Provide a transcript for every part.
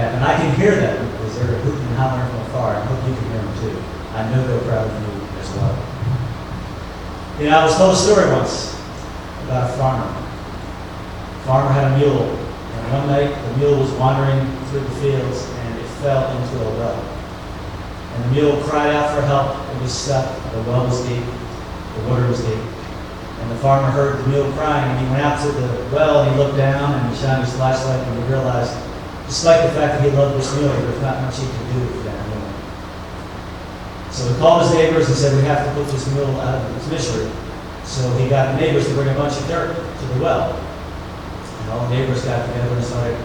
back, and I can hear them because they're hooting and hollering from afar. I hope you can hear them too. I know they're proud of you as well. You know, I was told a story once about a farmer. The farmer had a mule, and one night the mule was wandering through the fields and it fell into a well. And the mule cried out for help. It was stuck. The well was deep. The water was deep. And the farmer heard the mule crying, and he went out to the well and he looked down and he shined his flashlight and he realized, despite the fact that he loved this mule, there's not much he could do for that mule. So he called his neighbors and said, we have to put this mule out of its misery. So he got the neighbors to bring a bunch of dirt to the well. And all the neighbors got together and started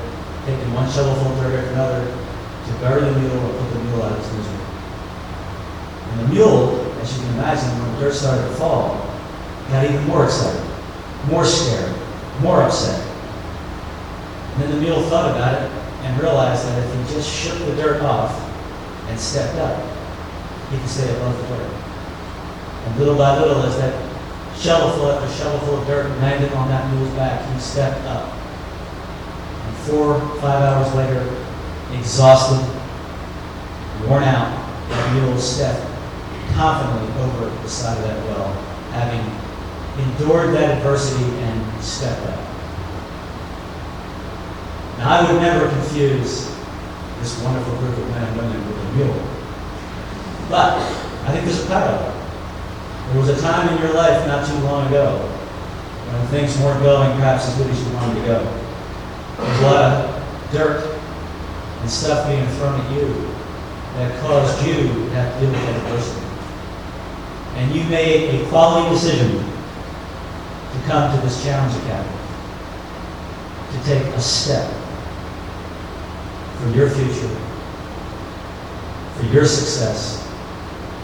taking one shovelful of dirt after another to bury the mule or put the mule out of its misery. And the mule, as you can imagine, when the dirt started to fall, got even more excited, more scared, more upset. And then the mule thought about it and realized that if he just shook the dirt off and stepped up, he could stay above the dirt. And little by little, as that shovelful after shovelful of dirt landed on that mule's back, he stepped up. And 4 or 5 hours later, exhausted, worn out, that mule stepped confidently over the side of that well, having endured that adversity and stepped up. Now, I would never confuse this wonderful group of men and women with a mule. But I think there's a parallel. There was a time in your life not too long ago when things weren't going perhaps as good as you wanted to go. There was a lot of dirt and stuff being thrown at you that caused you to have to deal with that adversity. And you made a quality decision to come to this Challenge Academy, to take a step for your future, for your success,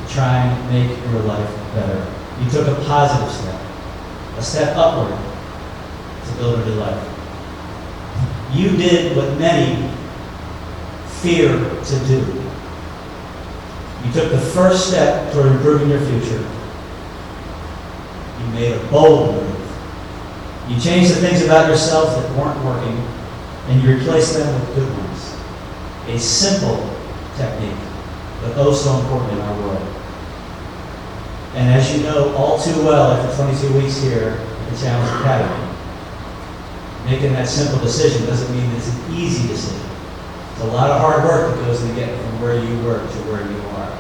to try and make your life better. You took a positive step, a step upward to build a new life. You did what many fear to do. You took the first step toward improving your future. You made a bold move. You changed the things about yourself that weren't working, and you replaced them with good ones. A simple technique, but oh so important in our world. And as you know all too well after 22 weeks here at the Challenge Academy, making that simple decision doesn't mean it's an easy decision. It's a lot of hard work that goes into getting from where you were to where you are.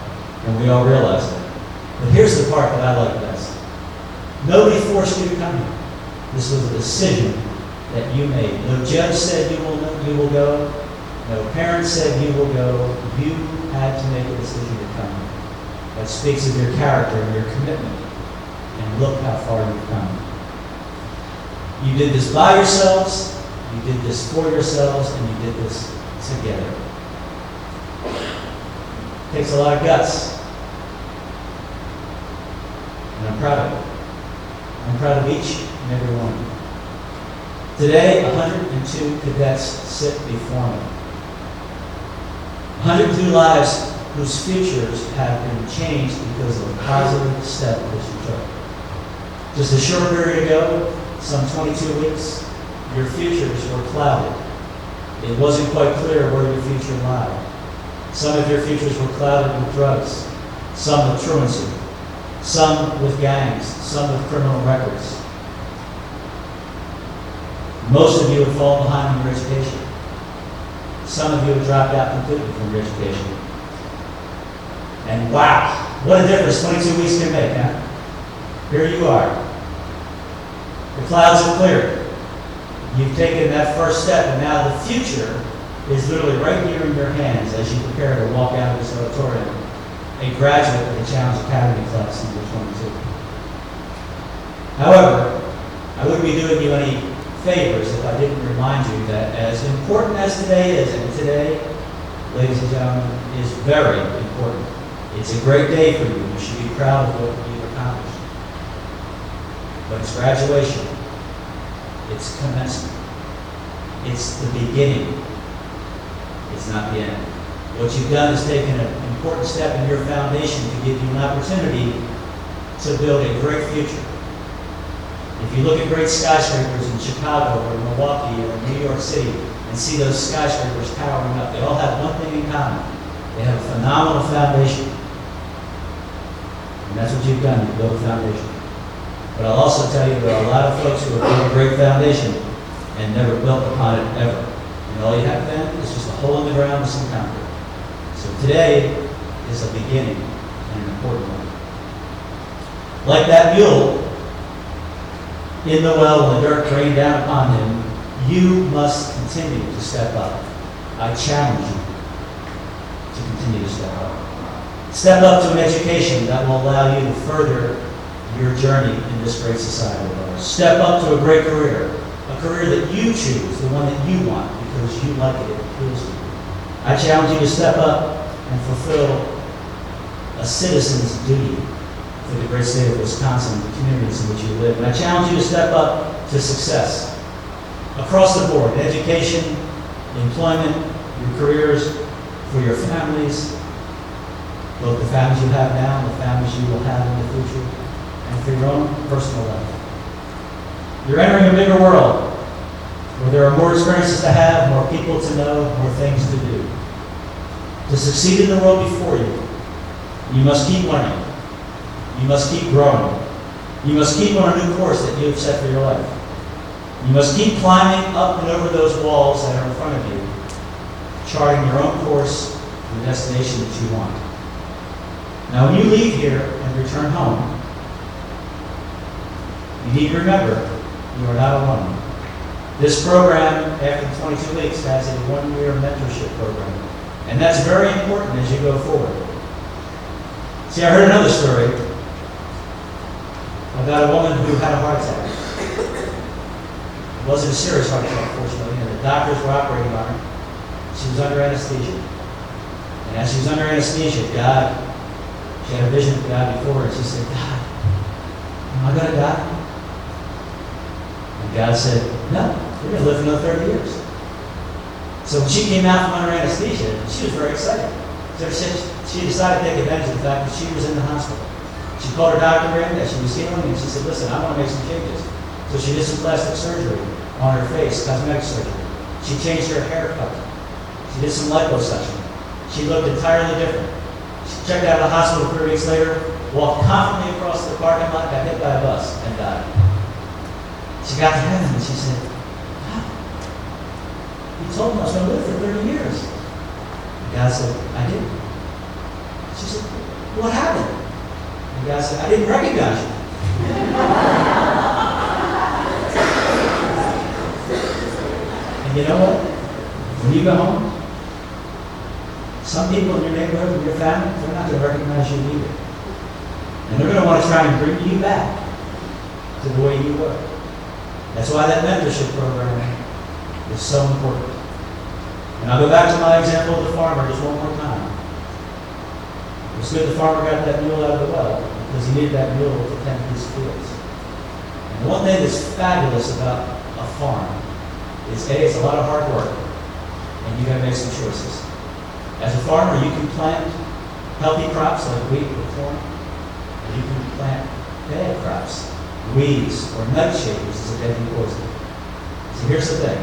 And we all realize that. But here's the part that I like best. Nobody forced you to come here. This was a decision that you made. No judge said you will go. No parent said you will go. You had to make a decision to come here. That speaks of your character and your commitment. And look how far you've come. You did this by yourselves. You did this for yourselves. And you did this together. It takes a lot of guts. And I'm proud of it. I'm proud of each and every one. Today, 102 cadets sit before me. 102 lives whose futures have been changed because of a positive step that you took. Just a short period ago, some 22 weeks, your futures were clouded. It wasn't quite clear where your future lied. Some of your futures were clouded with drugs, some with truancy, some with gangs, some with criminal records. Most of you have fallen behind in your education. Some of you have dropped out completely from your education. And wow, what a difference 22 weeks can make, huh? Here you are. The clouds have cleared. You've taken that first step, and now the future is literally right here in your hands as you prepare to walk out of this auditorium, a graduate of the Challenge Academy class number 22. However, I wouldn't be doing you any favors if I didn't remind you that as important as today is, and today, ladies and gentlemen, is very important. It's a great day for you. You should be proud of what you've accomplished. But it's graduation. It's commencement. It's the beginning. It's not the end. What you've done is taken an important step in your foundation to give you an opportunity to build a great future. If you look at great skyscrapers in Chicago or Milwaukee or New York City, and see those skyscrapers towering up. They all have one thing in common. They have a phenomenal foundation. And that's what you've done, you build a foundation. But I'll also tell you there are a lot of folks who have built a great foundation and never built upon it ever. And all you have then is just a hole in the ground with some concrete. So today is a beginning and an important one. Like that mule in the well when the dirt rained down upon him, you must continue to step up. I challenge you to continue to step up. Step up to an education that will allow you to further your journey in this great society of ours. Step up to a great career, a career that you choose, the one that you want because you like it, it appeals to you. I challenge you to step up and fulfill a citizen's duty for the great state of Wisconsin and the communities in which you live. And I challenge you to step up to success across the board, education, employment, your careers, for your families, both the families you have now and the families you will have in the future, and for your own personal life. You're entering a bigger world where there are more experiences to have, more people to know, more things to do. To succeed in the world before you, you must keep learning. You must keep growing. You must keep on a new course that you have set for your life. You must keep climbing up and over those walls that are in front of you, charting your own course to the destination that you want. Now, when you leave here and return home, you need to remember you are not alone. This program, after 22 weeks, has a one-year mentorship program. And that's very important as you go forward. See, I heard another story about a woman who had a heart attack. It wasn't a serious heart attack, fortunately, and the doctors were operating on her. She was under anesthesia. And as she was under anesthesia, she had a vision of God before her, and she said, God, am I going to die? And God said, no, you're going to live for another 30 years. So when she came out from under anesthesia, she was very excited. So she decided to take advantage of the fact that she was in the hospital. She called her doctor in as she was healing, and she said, listen, I want to make some changes. So she did some plastic surgery on her face, cosmetic surgery. She changed her haircut. She did some liposuction. She looked entirely different. She checked out of the hospital 3 weeks later, walked confidently across the parking lot, got hit by a bus, and died. She got to heaven, and she said, wow, you told me I was going to live for 30 years. And God said, I did. She said, what happened? And God said, I didn't recognize you. And you know what? When you go home, some people in your neighborhood, in your family, they're not going to recognize you either. And they're going to want to try and bring you back to the way you were. That's why that mentorship program is so important. And I'll go back to my example of the farmer just one more time. It was good the farmer got that mule out of the well because he needed that mule to tend his fields. And the one thing that's fabulous about a farm is A, it's a lot of hard work, and you got to make some choices. As a farmer, you can plant healthy crops like wheat or corn, or you can plant bad crops, weeds or nightshade, which is a deadly poison. So here's the thing.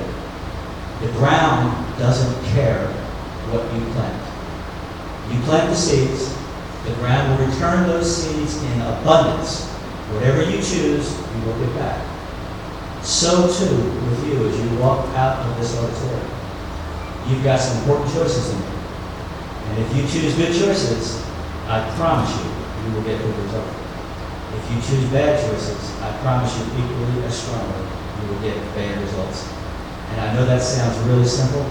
The ground doesn't care what you plant. You plant the seeds, the ground will return those seeds in abundance. Whatever you choose, you will get back. So too with you as you walk out of this auditorium. You've got some important choices to make. And if you choose good choices, I promise you, you will get good results. If you choose bad choices, I promise you equally as strongly, you will get bad results. And I know that sounds really simple,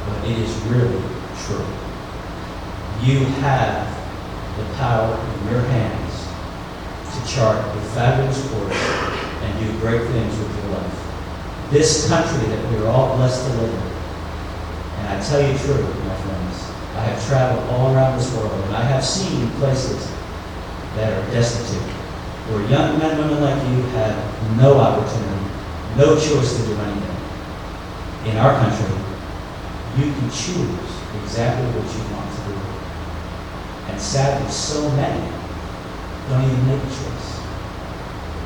but it is really true. You have the power in your hands to chart a fabulous course and do great things with your life. This country that we are all blessed to live in. And I tell you truly, my friends, I have traveled all around this world, and I have seen places that are destitute, where young men and women like you have no opportunity, no choice to do anything. In our country, you can choose exactly what you want to do. And sadly, so many don't even make a choice.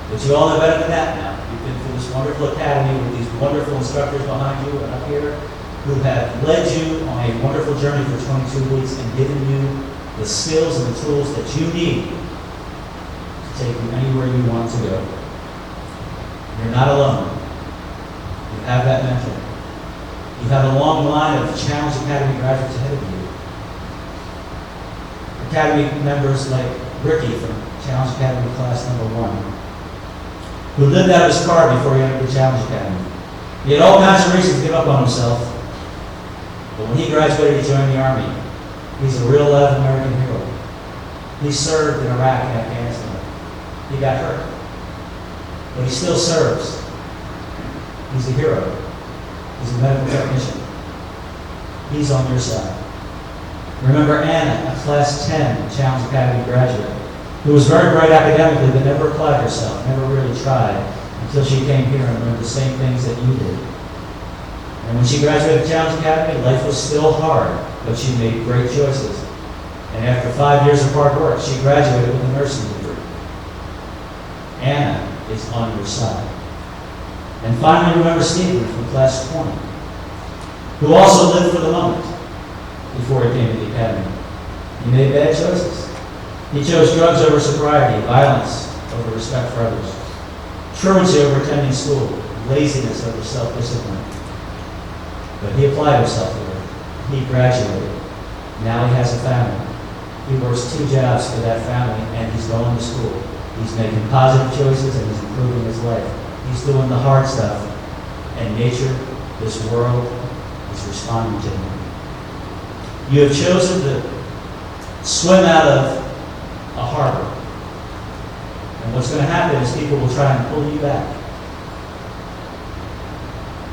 But you all know better than that now. You've been through this wonderful academy with these wonderful instructors behind you and up here who have led you on a wonderful journey for 22 weeks and given you the skills and the tools that you need to take you anywhere you want to go. You're not alone. You have that mentor. You have a long line of Challenge Academy graduates ahead of you. Academy members like Ricky from Challenge Academy class number 1, who lived out of his car before he entered the Challenge Academy. He had all kinds of reasons to give up on himself, but when he graduated, he joined the Army. He's a real live American hero. He served in Iraq and Afghanistan. He got hurt, but he still serves. He's a hero. He's a medical technician. He's on your side. Remember Anna, a class 10 Challenge Academy graduate, who was very bright academically but never applied herself, never really tried, until she came here and learned the same things that you did. And when she graduated Challenge Academy, life was still hard, but she made great choices. And after 5 years of hard work, she graduated with a nursing degree. Anna is on your side. And finally, remember Stephen from class 20, who also lived for the moment before he came to the academy. He made bad choices. He chose drugs over sobriety, violence over respect for others, truancy over attending school, laziness over self-discipline. But he applied himself to it. He graduated. Now he has a family. He works 2 jobs for that family, and he's going to school. He's making positive choices, and he's improving his life. He's doing the hard stuff, and nature, this world, is responding to him. You have chosen to swim out of a harbor. And what's going to happen is people will try and pull you back.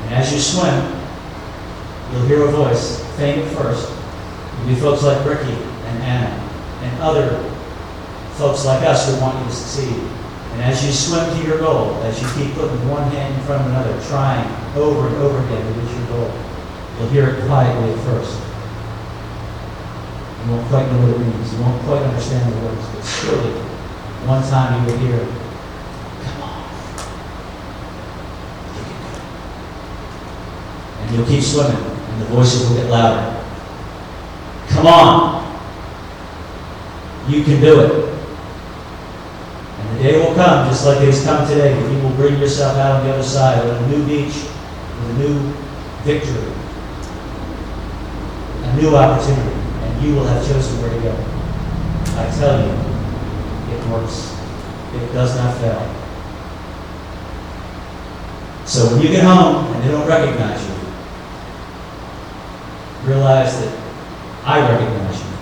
And as you swim, you'll hear a voice, faint at first. It'll be folks like Ricky and Anna and other folks like us who want you to succeed. And as you swim to your goal, as you keep putting one hand in front of another, trying over and over again to reach your goal, you'll hear it quietly at first. You won't quite know what it means. You won't quite understand the words, but surely, one time you will hear, "Come on. You can do it." And you'll keep swimming, and the voices will get louder. "Come on. You can do it." And the day will come, just like it has come today, that you will bring yourself out on the other side with a new beach, with a new victory, a new opportunity. You will have chosen where to go. I tell you, it works. It does not fail. So when you get home and they don't recognize you, realize that I recognize you.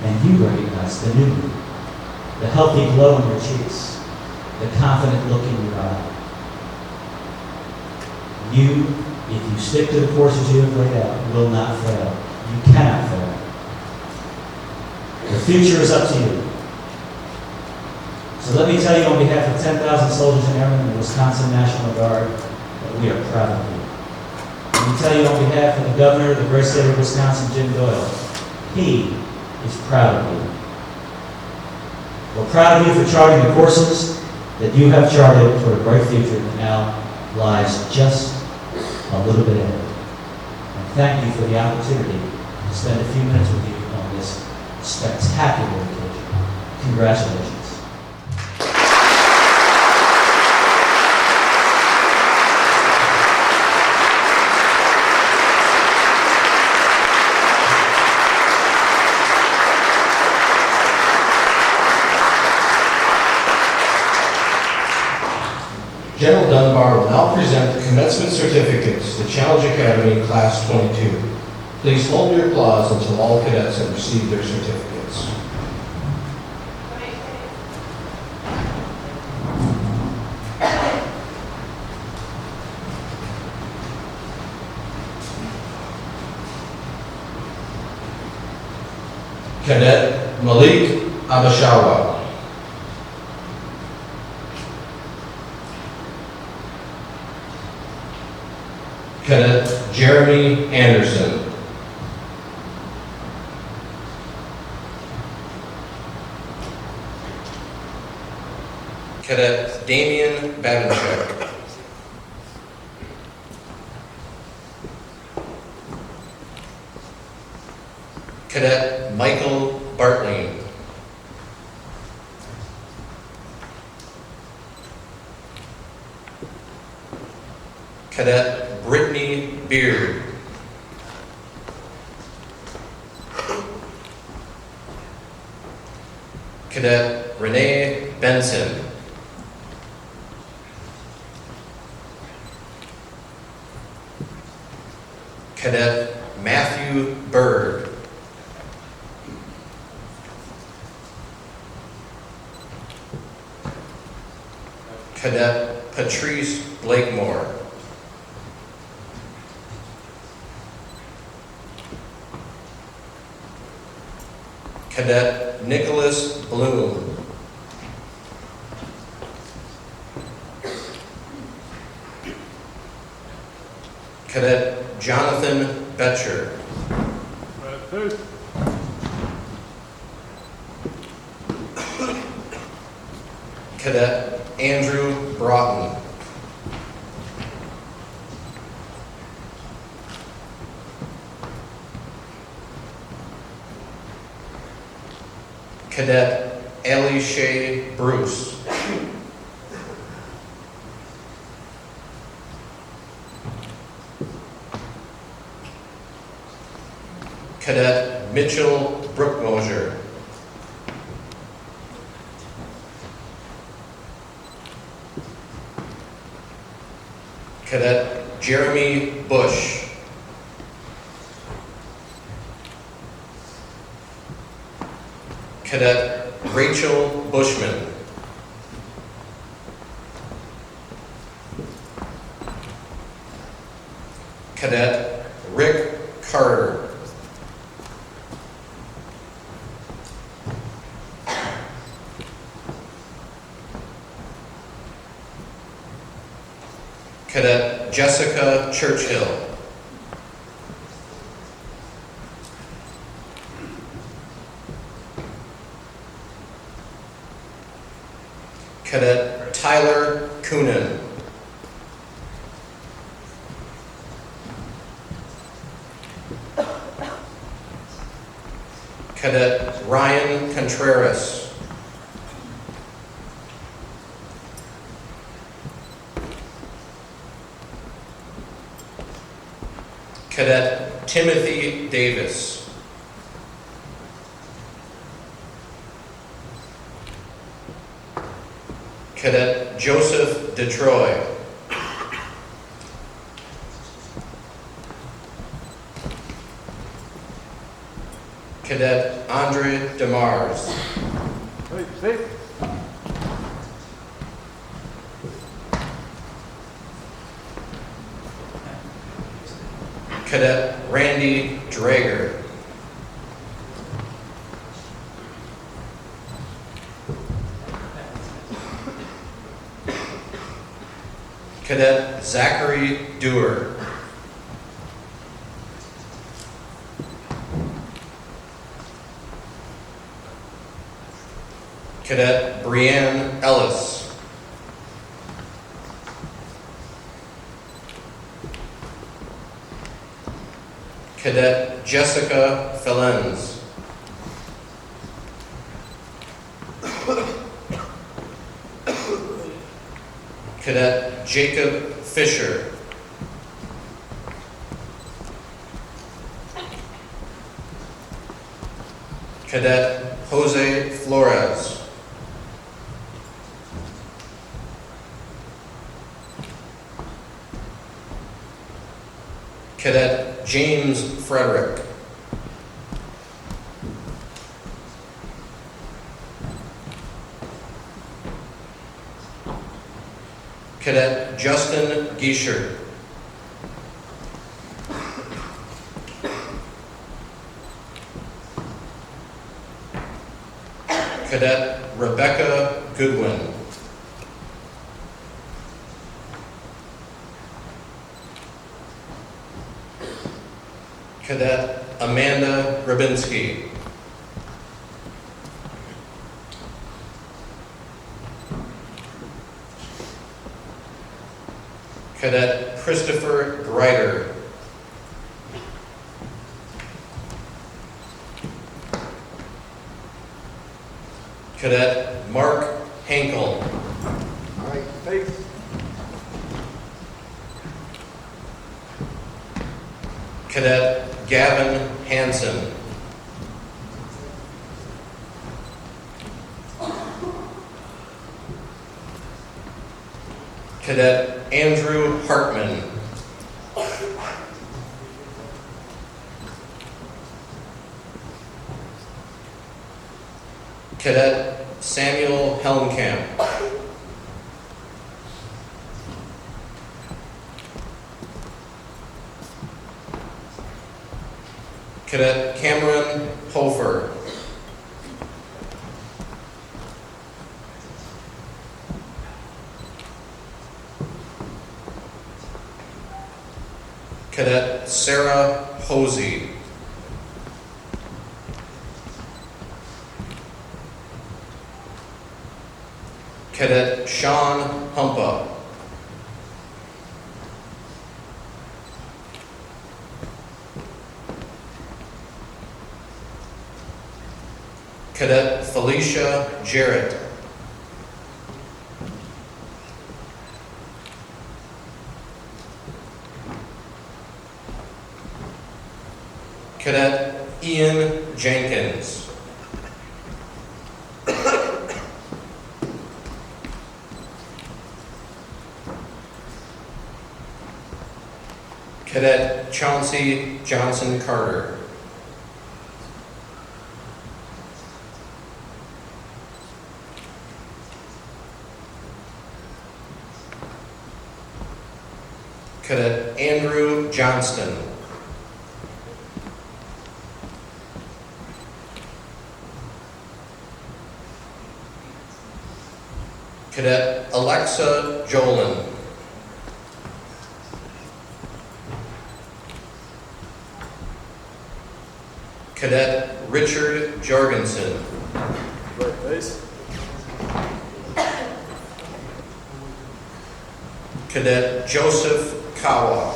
And you recognize the new you, the healthy glow in your cheeks, the confident look in your eye. You, if you stick to the courses you have laid out, will not fail. You cannot fail. The future is up to you. So let me tell you on behalf of 10,000 soldiers and airmen in the Wisconsin National Guard that we are proud of you. Let me tell you on behalf of the governor of the great state of Wisconsin, Jim Doyle, he is proud of you. We're proud of you for charting the courses that you have charted toward a bright future that now lies just a little bit ahead. And thank you for the opportunity to spend a few minutes with you on this spectacular occasion. Congratulations. General Dunbar will now present the commencement certificates to Challenge Academy Class 22. Please hold your applause until all cadets have received their certificates. Cadet Malik Abashawa. Cadet Jeremy Anderson. Cadet Damian Babanchek. Cadet Michael Bartling. Cadet Brittany Beard. Cadet Renee Benson. Cadet Matthew Bird. Cadet Patrice Blakemore. Cadet Nicholas Bloom. Cadet Jonathan Betcher. Cadet Andrew Broughton. Cadet Ellie Shea Bruce. Cadet Mitchell Brookmosier. Cadet Jeremy Bush. Cadet Rachel Bushman. Cadet Rick Carter. Cadet Jessica Churchill. Cadet Tyler Coonan. Cadet Ryan Contreras. Cadet Timothy Davis. Cadet Joseph DeTroy. Cadet Andre DeMars. Cadet Randy Drager. Cadet Zachary Dewar. Cadet Brianne Ellis. Cadet Jessica Felens. Cadet Jacob Fisher. Cadet Jose Flores. Cadet James Frederick. Cadet Justin Geischer. Cadet Rebecca Goodwin. Cadet Amanda Rabinski. Cadet Christopher Grider. Cadet Mark Hankel. All right, face. Cadet Gavin Hansen. Cadet Andrew Hartman. Cadet Samuel Helmkamp. Cadet Cameron Hofer. Cadet Sarah Hosey. Cadet Sean Humpa. Cadet Felicia Jarrett. Cadet Ian Jenkins. Cadet Chauncey Johnson Carter. Cadet Andrew Johnston. Cadet Alexa Jolin. Cadet Richard Jorgensen. Right, face. Cadet Joseph Kawa.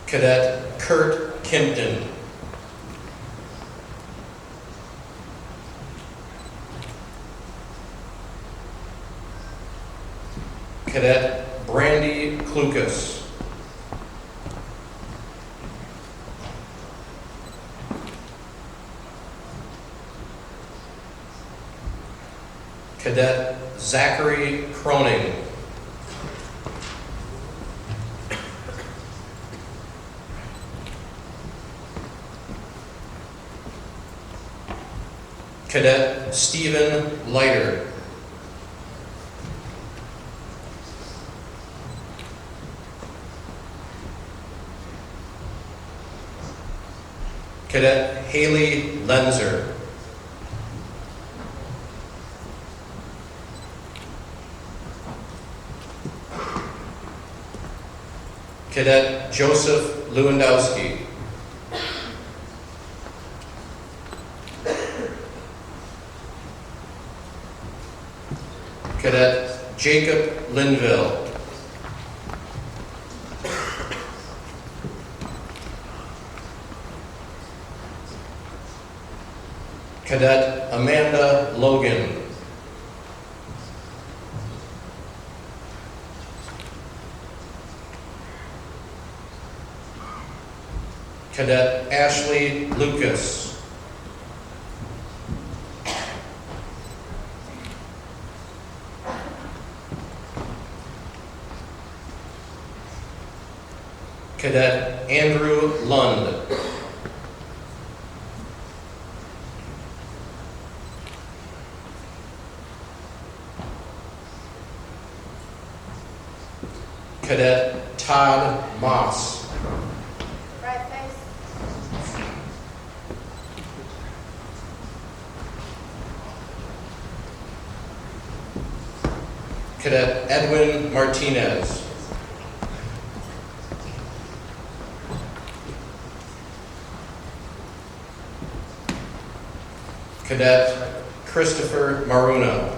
Cadet Kurt Kimpton. Cadet Brandy Klukas. Cadet Zachary Croning. Cadet Stephen Leiter. Cadet Haley Lenzer. Cadet Joseph Lewandowski. Cadet Jacob Linville. Cadet Amanda Logan. Cadet Ashley Lucas. Cadet Andrew Lund. Cadet Todd Moss. Right face. Cadet Edwin Martinez. Cadet Christopher Maruna.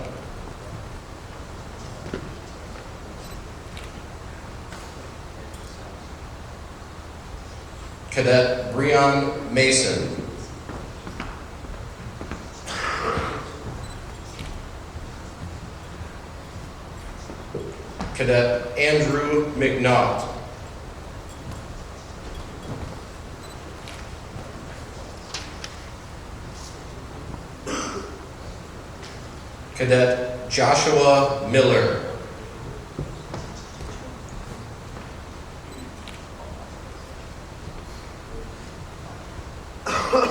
Cadet Breon Mason. Cadet Andrew McNaught. Cadet Joshua Miller.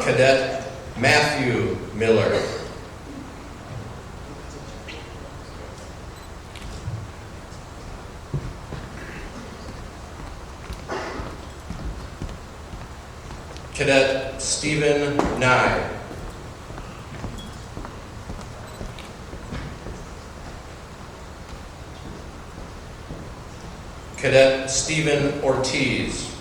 Cadet Matthew Miller. Cadet Stephen Nye. Cadet Stephen Ortiz.